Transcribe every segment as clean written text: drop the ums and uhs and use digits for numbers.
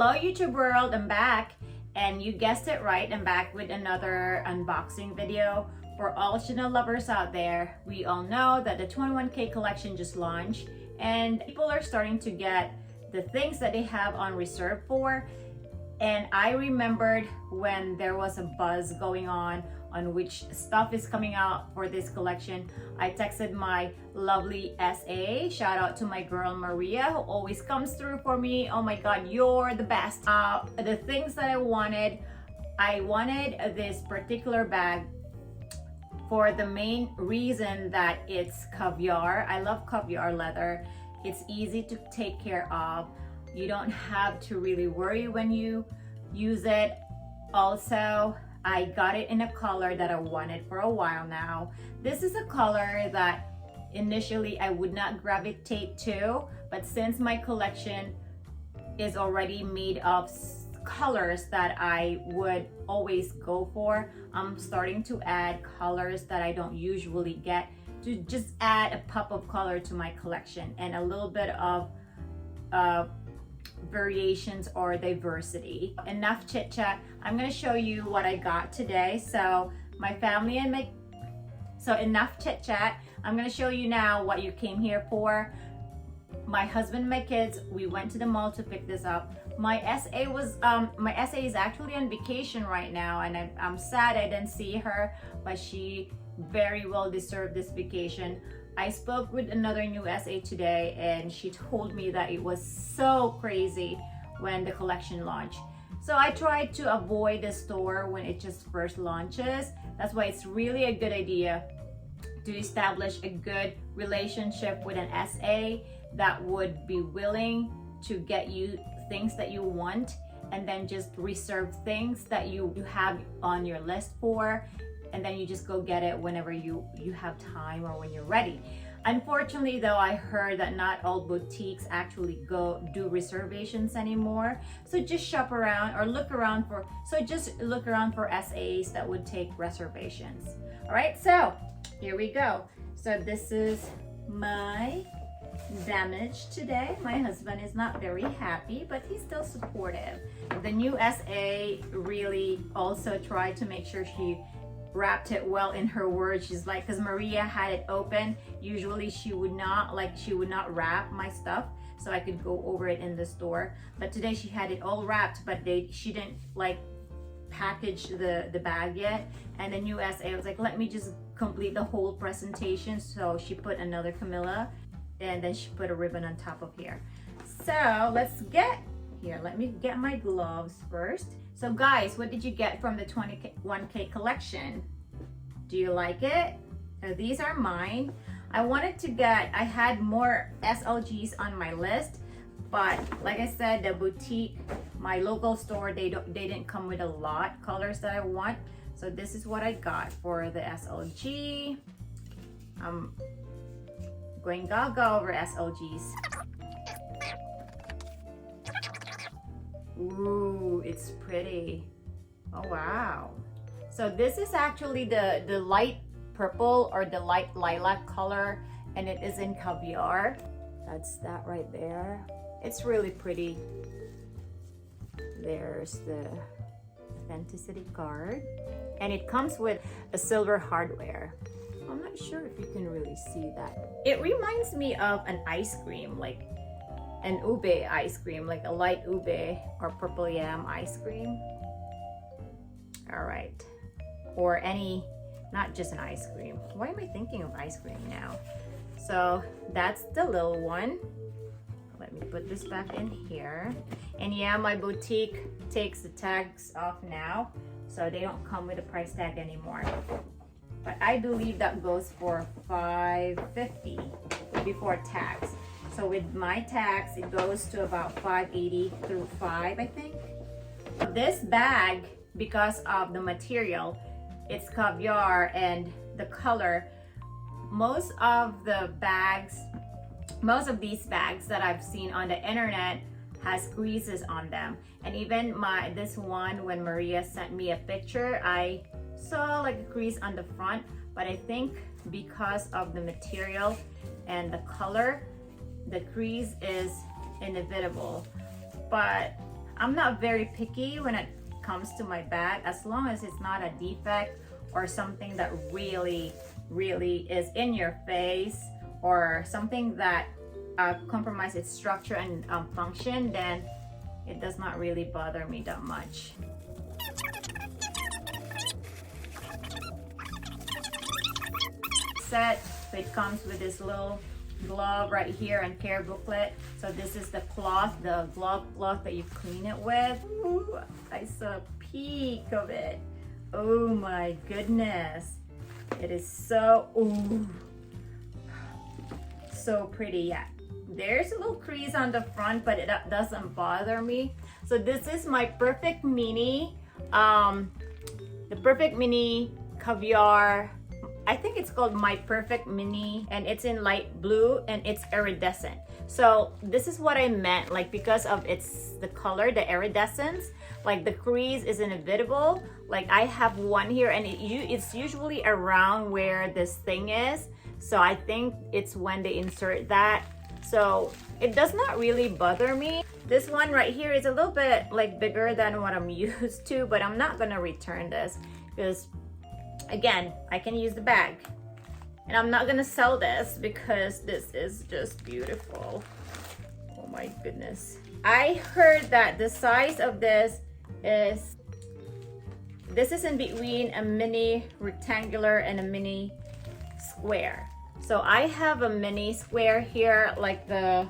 Hello YouTube world, I'm back, and you guessed it right, I'm back with another unboxing video. For all Chanel lovers out there, we all know that the 21K collection just launched and people are starting to get the things that they have on reserve for. And I remembered when there was a buzz going on which stuff is coming out for this collection. I texted my lovely SA, shout out to my girl Maria, who always comes through for me. Oh my god, you're the best. The things that I wanted this particular bag for the main reason that it's caviar. I love caviar leather. It's easy to take care of. You don't have to really worry when you use it. Also, I got it in a color that I wanted for a while now. This is a color that initially I would not gravitate to, but since my collection is already made of colors that I would always go for, I'm starting to add colors that I don't usually get to just add a pop of color to my collection and a little bit of variations or diversity. Enough chit chat. I'm going to show you what I got today. So enough chit chat. I'm going to show you now what you came here for. My husband and my kids, we went to the mall to pick this up. My SA is actually on vacation right now, and I'm sad I didn't see her, but she very well deserved this vacation. I spoke with another new SA today, and she told me that it was so crazy when the collection launched. So I tried to avoid the store when it just first launches. That's why it's really a good idea to establish a good relationship with an SA that would be willing to get you things that you want, and then just reserve things that you have on your list for, and then you just go get it whenever you have time or when you're ready. Unfortunately though, I heard that not all boutiques actually do reservations anymore. So just shop around or look around for SAs that would take reservations. All right, so here we go. So this is my damage today. My husband is not very happy, but he's still supportive. The new SA really also tried to make sure she wrapped it well in her words. She's like, because Maria had it open, usually she would not wrap my stuff so I could go over it in the store, but today she had it all wrapped, but she didn't like package the bag yet. And the new SA was like, let me just complete the whole presentation. So she put another Camilla, and then she put a ribbon on top of here. So let's get here. Let me get my gloves first. So guys, what did you get from the 21K collection? Do you like it? So these are mine. I had more SLGs on my list, but like I said, the boutique, my local store, they didn't come with a lot colors that I want. So this is what I got for the SLG. I'm going gaga over SLGs. Ooh, it's pretty. Oh wow. So this is actually the light purple or the light lilac color, and it is in caviar. That's that right there. It's really pretty. There's the authenticity card, and it comes with a silver hardware. I'm not sure if you can really see that. It reminds me of an ice cream, like an ube ice cream, like a light ube or purple yam ice cream. All right, or not just an ice cream. Why am I thinking of ice cream now? So that's the little one. Let me put this back in here. And yeah, my boutique takes the tags off now, so they don't come with a price tag anymore. But I believe that goes for $5.50 before tax. So with my tax, it goes to about $5.80 through $5, I think. This bag, because of the material, it's caviar, and the color, most of these bags that I've seen on the internet has creases on them. And even this one, when Maria sent me a picture, I saw like a crease on the front, but I think because of the material and the color, the crease is inevitable. But I'm not very picky when it comes to my bag, as long as it's not a defect or something that really is in your face, or something that compromises its structure and function, then it does not really bother me that much. Set, so it comes with this little glove right here and care booklet. So this is the cloth, the glove cloth that you clean it with. Ooh, I saw a peek of it. Oh my goodness, it is so, ooh, so pretty. Yeah, there's a little crease on the front, but it doesn't bother me. So this is my Perfect Mini, the Perfect Mini Caviar. I think it's called My Perfect Mini, and it's in light blue and it's iridescent. So this is what I meant, like, because of the color, the iridescence, like the crease is inevitable. Like I have one here, and it's usually around where this thing is. So I think it's when they insert that. So it does not really bother me. This one right here is a little bit like bigger than what I'm used to, but I'm not gonna return this because, again, I can use the bag, and I'm not gonna sell this because this is just beautiful. Oh my goodness. I heard that the size of this is in between a mini rectangular and a mini square. So I have a mini square here, like the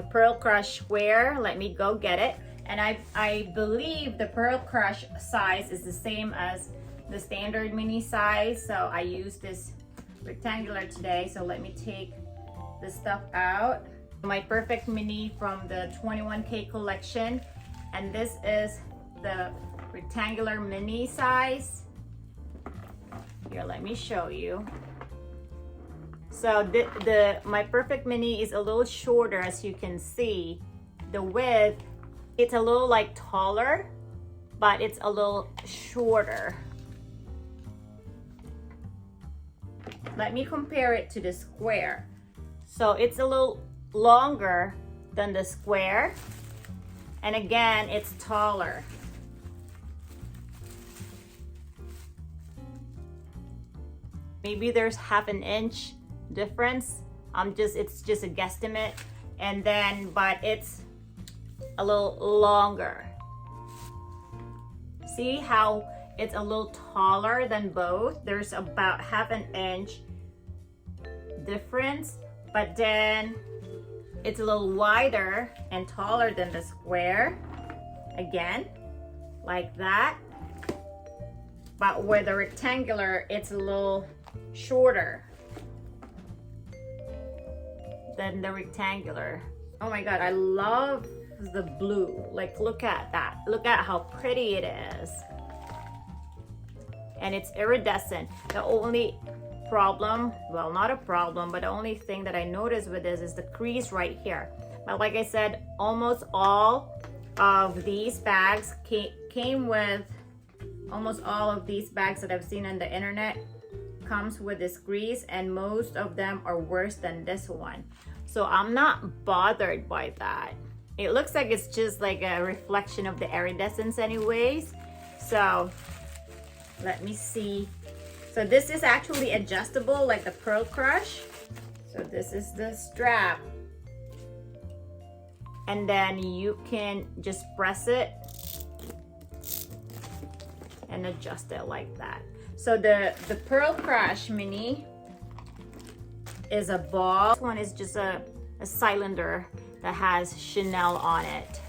Pearl Crush square. Let me go get it. And I believe the Pearl Crush size is the same as the standard mini size. So I use this rectangular today. So let me take this stuff out. My Perfect Mini from the 21K collection. And this is the rectangular mini size. Here, let me show you. So my Perfect Mini is a little shorter, as you can see. The width, it's a little like taller, but it's a little shorter. Let me compare it to the square. So it's a little longer than the square, and again, it's taller. Maybe there's half an inch difference. It's just a guesstimate. And then, but it's a little longer. See how it's a little taller than both? There's about half an inch difference, but then it's a little wider and taller than the square. Again, like that. But with the rectangular, it's a little shorter than the rectangular. Oh my god, I love the blue. Like, look at that. Look at how pretty it is. And it's iridescent. The only problem, well, not a problem, but the only thing that I noticed with this is the crease right here. But like I said, almost all of these bags came with, almost all of these bags that I've seen on the internet comes with this grease, and most of them are worse than this one. So I'm not bothered by that. It looks like it's just like a reflection of the iridescence anyways. So let me see. So this is actually adjustable like the Pearl Crush. So this is the strap. And then you can just press it and adjust it like that. So the Pearl Crush Mini is a ball. This one is just a cylinder that has Chanel on it.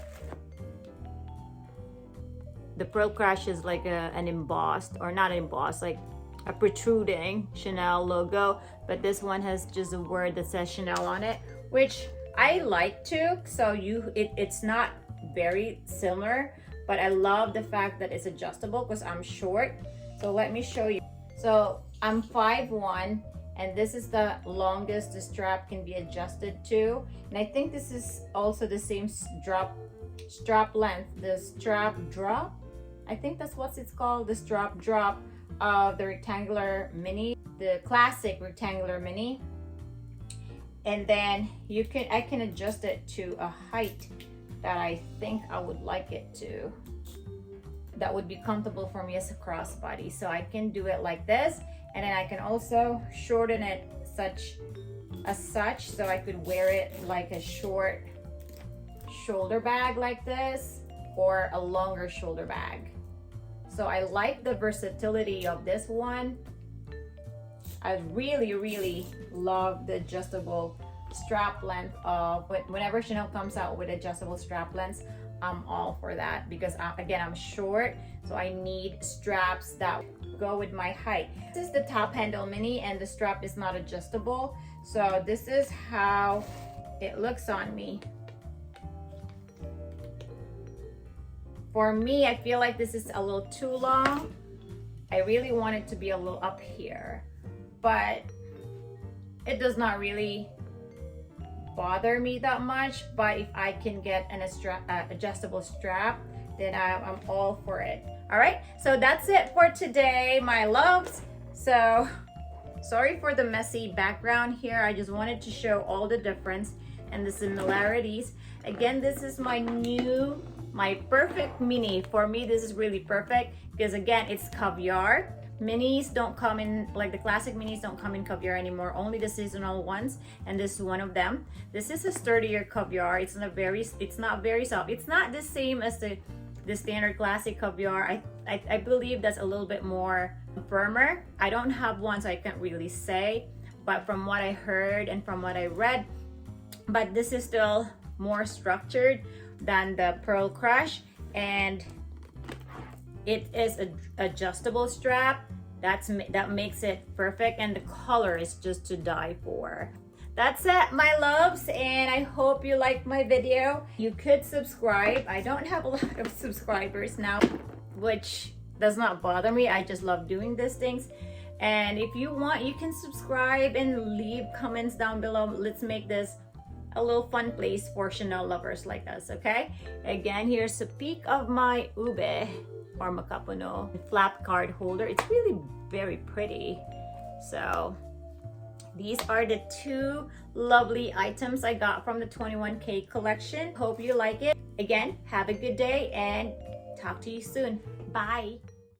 The Pearl Crush is like an embossed, or not embossed, like a protruding Chanel logo, but this one has just a word that says Chanel on it, which I like too. So it's not very similar, but I love the fact that it's adjustable because I'm short. So let me show you. So I'm 5'1", and this is the longest the strap can be adjusted to. And I think this is also the same strap length, the strap drop. I think that's what it's called, the strap drop of the rectangular mini, the classic rectangular mini. And then I can adjust it to a height that I think I would like it to, that would be comfortable for me as a crossbody. So I can do it like this, and then I can also shorten it such so I could wear it like a short shoulder bag like this, or a longer shoulder bag. So I like the versatility of this one. I really love the adjustable strap length of, whenever Chanel comes out with adjustable strap lengths, I'm all for that, because again, I'm short, so I need straps that go with my height. This is the top handle mini, and the strap is not adjustable. So this is how it looks on me. For me, I feel like this is a little too long. I really want it to be a little up here, but it does not really bother me that much. But if I can get an adjustable strap, then I'm all for it. All right, so that's it for today, my loves. So sorry for the messy background here. I just wanted to show all the difference and the similarities. Again, this is my perfect mini. For me, this is really perfect because again, it's caviar. Minis don't come in, like the classic minis don't come in caviar anymore, only the seasonal ones, and this is one of them. This is a sturdier caviar. It's not very soft. It's not the same as the standard classic caviar. I believe that's a little bit more firmer. I don't have one, so I can't really say, but from what I heard and from what I read, but this is still more structured than the Pearl Crush, and it is an adjustable strap. That makes it perfect, and the color is just to die for. That's it, my loves, and I hope you liked my video. You could subscribe. I don't have a lot of subscribers now, which does not bother me. I just love doing these things. And if you want, you can subscribe and leave comments down below. Let's make this a little fun place for Chanel lovers like us, okay? Again, here's a peek of my ube or makapuno flap card holder. It's really very pretty. So these are the two lovely items I got from the 21K collection. Hope you like it. Again, have a good day and talk to you soon. Bye.